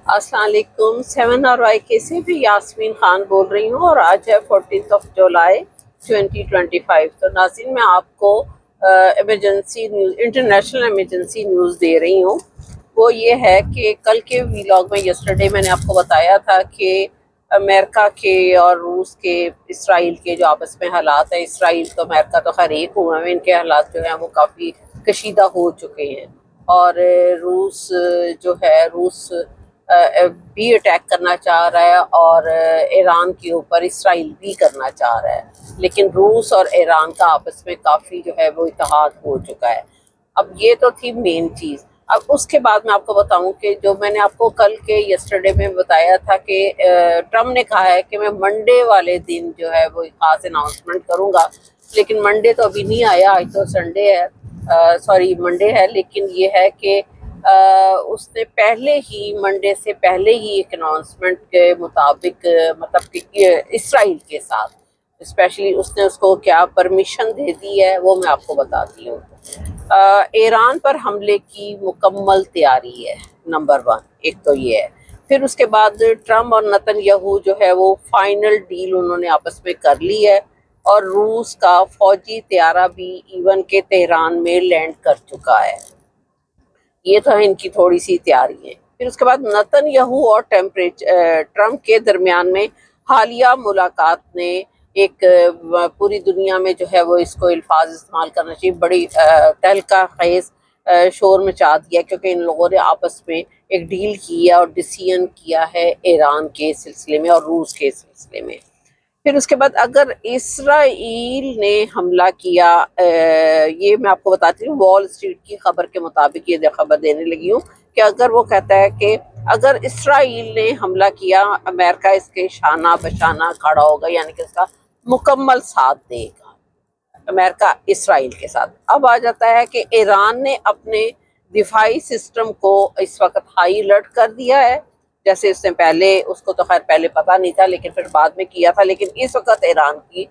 السلام علیکم 7 RYK سے بھی یاسمین خان بول رہی ہوں، اور آج ہے 14 جولائی 2025۔ تو ناظرین، میں آپ کو emergency news, international emergency news دے رہی ہوں۔ وہ یہ ہے کہ کل کے ویلاگ میں، یسٹرڈے میں نے آپ کو بتایا تھا کہ امریکہ کے اور روس کے، اسرائیل کے جو آپس میں حالات ہیں، اسرائیل تو امریکہ تو خیر ایک ہوا ہے، ان کے حالات جو ہیں وہ کافی کشیدہ ہو چکے ہیں، اور روس جو ہے، روس بھی اٹیک کرنا چاہ رہا ہے، اور ایران کے اوپر اسرائیل بھی کرنا چاہ رہا ہے، لیکن روس اور ایران کا آپس میں کافی جو ہے وہ اتحاد ہو چکا ہے۔ اب یہ تو تھی مین چیز۔ اب اس کے بعد میں آپ کو بتاؤں کہ جو میں نے آپ کو کل کے یسٹرڈے میں بتایا تھا کہ ٹرمپ نے کہا ہے کہ میں منڈے والے دن جو ہے وہ خاص اناؤنسمنٹ کروں گا، لیکن منڈے تو ابھی نہیں آیا، آج تو سنڈے ہے، سوری منڈے ہے، لیکن یہ ہے کہ اس نے پہلے ہی، منڈے سے پہلے ہی ایک اناؤنسمنٹ کے مطابق، مطلب کہ یہ اسرائیل کے ساتھ اسپیشلی اس نے اس کو کیا پرمیشن دے دی ہے، وہ میں آپ کو بتاتی ہوں۔ ایران پر حملے کی مکمل تیاری ہے، نمبر 1 ایک تو یہ ہے۔ پھر اس کے بعد ٹرمپ اور نتن یہو جو ہے وہ فائنل ڈیل انہوں نے آپس میں کر لی ہے، اور روس کا فوجی طیارہ بھی ایون کے تہران میں لینڈ کر چکا ہے۔ یہ تو ہے ان کی تھوڑی سی تیاری ہے۔ پھر اس کے بعد نتن یہو اور ٹرمپ کے درمیان میں حالیہ ملاقات نے ایک پوری دنیا میں جو ہے وہ اس کو الفاظ استعمال کرنا چاہیے، بڑی تہلکہ خیز شور مچا دیا، کیونکہ ان لوگوں نے آپس میں ایک ڈیل کی ہے اور ڈیسیژن کیا ہے ایران کے سلسلے میں اور روس کے سلسلے میں۔ پھر اس کے بعد اگر اسرائیل نے حملہ کیا، یہ میں آپ کو بتاتی ہوں، وال اسٹریٹ کی خبر کے مطابق یہ خبر دینے لگی ہوں کہ اگر وہ کہتا ہے کہ اگر اسرائیل نے حملہ کیا، امریکہ اس کے شانہ بشانہ کھڑا ہوگا، یعنی کہ اس کا مکمل ساتھ دے گا، امریکہ اسرائیل کے ساتھ۔ اب آ جاتا ہے کہ ایران نے اپنے دفاعی سسٹم کو اس وقت ہائی الرٹ کر دیا ہے، جیسے اس نے پہلے، اس کو تو خیر پہلے پتہ نہیں تھا لیکن پھر بعد میں کیا تھا، لیکن اس وقت ایران کی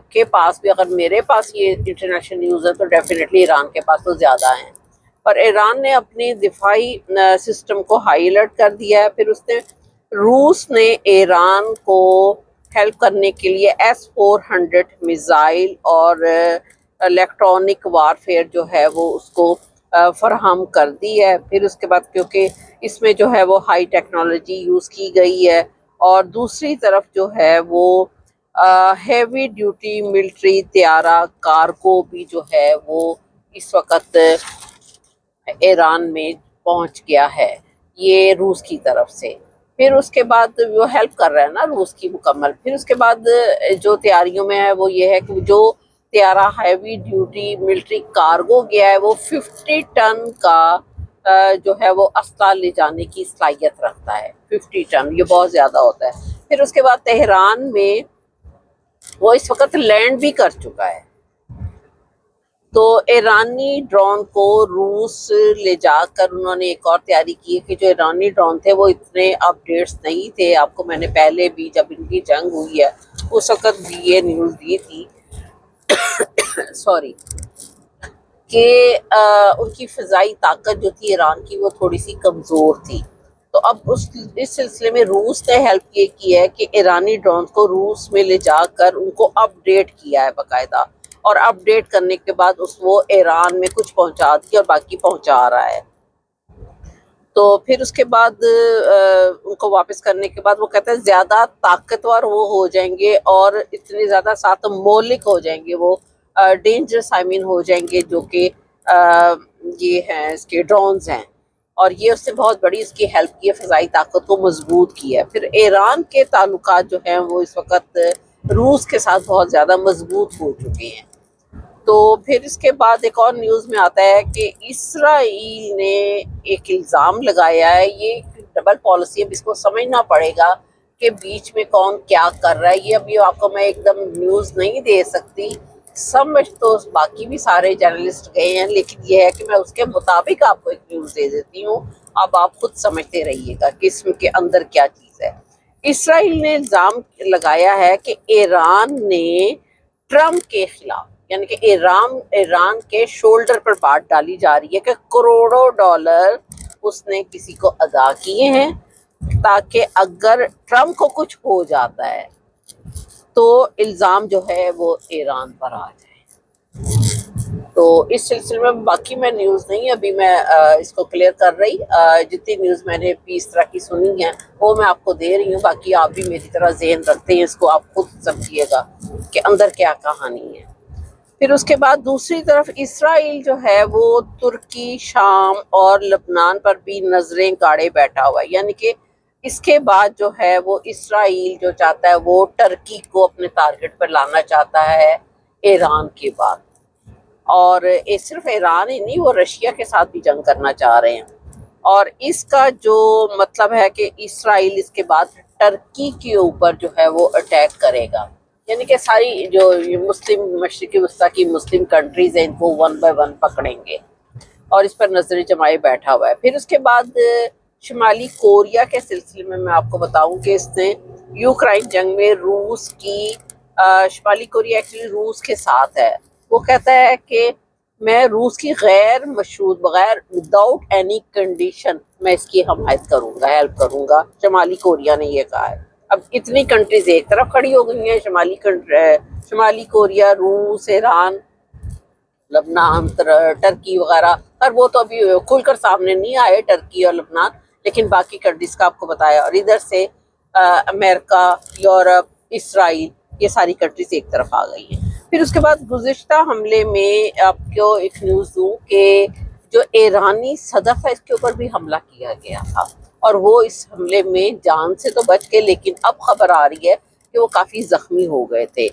کے پاس بھی، اگر میرے پاس یہ انٹرنیشنل نیوز ہے تو ڈیفینیٹلی ایران کے پاس تو زیادہ ہیں، اور ایران نے اپنی دفاعی سسٹم کو ہائی الرٹ کر دیا ہے۔ پھر اس نے، روس نے ایران کو ہیلپ کرنے کے لیے S-400 میزائل اور الیکٹرانک وارفیئر جو ہے وہ اس کو فراہم کر دی ہے۔ پھر اس کے بعد کیونکہ اس میں جو ہے وہ ہائی ٹیکنالوجی یوز کی گئی ہے، اور دوسری طرف جو ہے وہ ہیوی ڈیوٹی ملٹری طیارہ کارگو بھی جو ہے وہ اس وقت ایران میں پہنچ گیا ہے، یہ روس کی طرف سے۔ پھر اس کے بعد وہ ہیلپ کر رہا ہے نا روس کی مکمل۔ پھر اس کے بعد جو تیاریوں میں ہے وہ یہ ہے کہ جو طیارہ ہیوی ڈیوٹی ملٹری کارگو گیا ہے وہ 50 ٹن کا جو ہے وہ اسلحہ لے جانے کی صلاحیت رکھتا ہے۔ 50 ٹن یہ بہت زیادہ ہوتا ہے۔ پھر اس کے بعد تہران میں وہ اس وقت لینڈ بھی کر چکا ہے، تو ایرانی ڈرون کو روس لے جا کر انہوں نے ایک اور تیاری کی ہے کہ جو ایرانی ڈرون تھے وہ اتنے اپڈیٹس نہیں تھے، آپ کو میں نے پہلے بھی جب ان کی جنگ ہوئی ہے اس وقت بھی یہ نیوز دی تھی سوری، کہ ان کی فضائی طاقت جو تھی ایران کی وہ تھوڑی سی کمزور تھی۔ تو اب اس سلسلے میں روس نے ہیلپ یہ کی ہے کہ ایرانی ڈرونز کو روس میں لے جا کر ان کو اپڈیٹ کیا ہے باقاعدہ، اور اپڈیٹ کرنے کے بعد وہ ایران میں کچھ پہنچا دی اور باقی پہنچا رہا ہے۔ تو پھر اس کے بعد ان کو واپس کرنے کے بعد وہ کہتے ہیں زیادہ طاقتور وہ ہو جائیں گے، اور اتنے زیادہ ساتھ مولک ہو جائیں گے، وہ ڈینجرس ہو جائیں گے، جو کہ یہ ہیں اس کے ڈرونز ہیں، اور یہ اس نے بہت بڑی اس کی ہیلپ کی ہے، فضائی طاقت کو مضبوط کی ہے۔ پھر ایران کے تعلقات جو ہیں وہ اس وقت روس کے ساتھ بہت زیادہ مضبوط ہو چکے ہیں۔ تو پھر اس کے بعد ایک اور نیوز میں آتا ہے کہ اسرائیل نے ایک الزام لگایا ہے، یہ ایک ڈبل پالیسی ہے، اس کو سمجھنا پڑے گا کہ بیچ میں کون کیا کر رہا ہے۔ یہ ابھی آپ کو میں ایک دم نیوز نہیں دے سکتی، سمجھ تو باقی بھی سارے جرنلسٹ گئے ہیں، لیکن یہ ہے کہ میں اس کے مطابق آپ کو ایک نیوز دے دیتی ہوں، اب آپ خود سمجھتے رہیے گا کہ اس کے اندر کیا چیز ہے۔ اسرائیل نے الزام لگایا ہے کہ ایران نے ٹرمپ کے خلاف، یعنی کہ ایران کے شولڈر پر بات ڈالی جا رہی ہے کہ کروڑوں ڈالر اس نے کسی کو ادا کیے ہیں تاکہ اگر ٹرمپ کو کچھ ہو جاتا ہے تو الزام جو ہے وہ ایران پر آ جائے۔ تو اس سلسلے میں باقی میں نیوز نہیں، ابھی میں اس کو کلیئر کر رہی، جتنی نیوز میں نے بھی اس طرح کی سنی ہے وہ میں آپ کو دے رہی ہوں، باقی آپ بھی میری طرح ذہن رکھتے ہیں، اس کو آپ خود سمجھیے گا کہ اندر کیا کہانی ہے۔ پھر اس کے بعد دوسری طرف اسرائیل جو ہے وہ ترکی، شام اور لبنان پر بھی نظریں گاڑے بیٹھا ہوا ہے، یعنی کہ اس کے بعد جو ہے وہ اسرائیل جو چاہتا ہے وہ ٹرکی کو اپنے ٹارگٹ پر لانا چاہتا ہے ایران کے بعد، اور صرف ایران ہی نہیں، وہ رشیا کے ساتھ بھی جنگ کرنا چاہ رہے ہیں، اور اس کا جو مطلب ہے کہ اسرائیل اس کے بعد ٹرکی کے اوپر جو ہے وہ اٹیک کرے گا، یعنی کہ ساری جو مسلم مشرقی وسطی کی مسلم کنٹریز ہیں ان کو ون بائی ون پکڑیں گے، اور اس پر نظر جمائے بیٹھا ہوا ہے۔ پھر اس کے بعد شمالی کوریا کے سلسلے میں آپ کو بتاؤں کہ اس نے یوکرائن جنگ میں روس کی شمالی کوریا ایکچولی روس کے ساتھ ہے، وہ کہتا ہے کہ میں روس کی غیر مشروط بغیر وداؤٹ اینی کنڈیشن میں اس کی حمایت کروں گا، ہیلپ کروں گا، شمالی کوریا نے یہ کہا ہے۔ اب اتنی کنٹریز ایک طرف کھڑی ہو گئی ہیں، شمالی کوریا، روس، ایران، لبنان، ٹرکی وغیرہ، اور وہ تو ابھی کھل کر سامنے نہیں آئے ٹرکی اور لبنان، لیکن باقی کنٹریز کا آپ کو بتایا، اور ادھر سے امریکہ، یورپ، اسرائیل، یہ ساری کنٹریز ایک طرف آ گئی ہیں۔ پھر اس کے بعد گزشتہ حملے میں آپ کو ایک نیوز دوں کہ جو ایرانی صدف ہے اس کے اوپر بھی حملہ کیا گیا تھا، اور وہ اس حملے میں جان سے تو بچ گئے، لیکن اب خبر آ رہی ہے کہ وہ کافی زخمی ہو گئے تھے،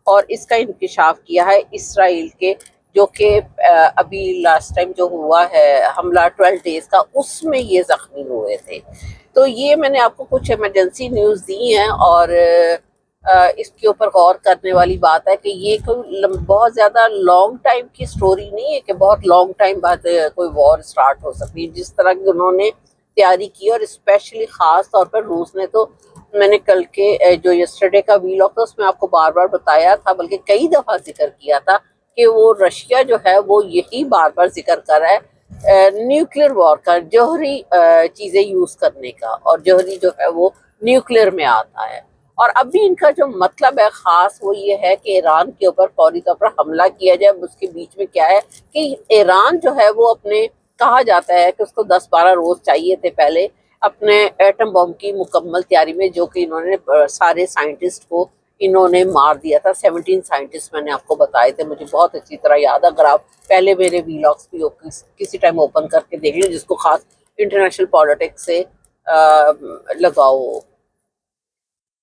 اور اس کا انکشاف کیا ہے اسرائیل کے، جو کہ ابھی لاسٹ ٹائم جو ہوا ہے حملہ 12 ڈیز کا، اس میں یہ زخمی ہوئے تھے۔ تو یہ میں نے آپ کو کچھ ایمرجنسی نیوز دی ہیں، اور اس کے اوپر غور کرنے والی بات ہے کہ یہ کوئی بہت زیادہ لانگ ٹائم کی سٹوری نہیں ہے کہ بہت لانگ ٹائم بعد کوئی وار سٹارٹ ہو سکتی ہے، جس طرح کی انہوں نے تیاری کی، اور اسپیشلی خاص طور پر روس نے تو، میں نے کل کے جو یسٹرڈے کا ویلاگ تھا اس میں آپ کو بار بار بتایا تھا، بلکہ کئی دفعہ ذکر کیا تھا کہ وہ رشیا جو ہے وہ یہی بار بار ذکر کر رہا ہے نیوکلیر وار کا، جوہری چیزیں یوز کرنے کا، اور جوہری جو ہے وہ نیوکلیر میں آتا ہے، اور اب بھی ان کا جو مطلب ہے خاص وہ یہ ہے کہ ایران کے اوپر فوری طور پر حملہ کیا جائے۔ اس کے بیچ میں کیا ہے کہ ایران جو ہے وہ اپنے، کہا جاتا ہے کہ اس کو 10-12 روز چاہیے تھے پہلے اپنے ایٹم بم کی مکمل تیاری میں، جو کہ انہوں نے سارے سائنٹسٹ کو انہوں نے مار دیا تھا، 17 سائنٹسٹ میں نے آپ کو بتائے تھے، مجھے بہت اچھی طرح یاد ہے، اگر آپ پہلے میرے ویلاگس بھی کسی ٹائم اوپن کر کے دیکھ لیں جس کو خاص انٹرنیشنل پالیٹکس سے لگاؤ۔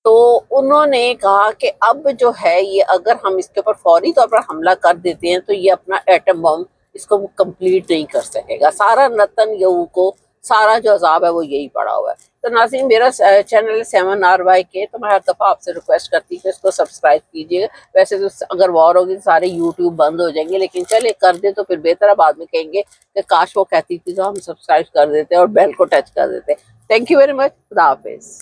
تو انہوں نے کہا کہ اب جو ہے یہ اگر ہم اس کے اوپر فوری طور پر حملہ کر دیتے ہیں تو یہ اپنا ایٹم بم اس کو کمپلیٹ نہیں کر سکے گا، سارا نتن یہو کو سارا جو عذاب ہے وہ یہی پڑا ہوا ہے۔ تو ناظرین، میرا چینل ہے 7RY تو میں ہر دفعہ آپ سے ریکویسٹ کرتی ہوں کہ اس کو سبسکرائب کیجیے گا۔ ویسے تو اگر وار ہوگی تو سارے یوٹیوب بند ہو جائیں گے، لیکن چلے کر دیں تو پھر بہتر ہے، بعد میں کہیں گے کہ کاش وہ کہتی تھی تو ہم سبسکرائب کر دیتے اور بیل کو ٹچ کر دیتے۔ تھینک یو ویری مچ، خدا حافظ۔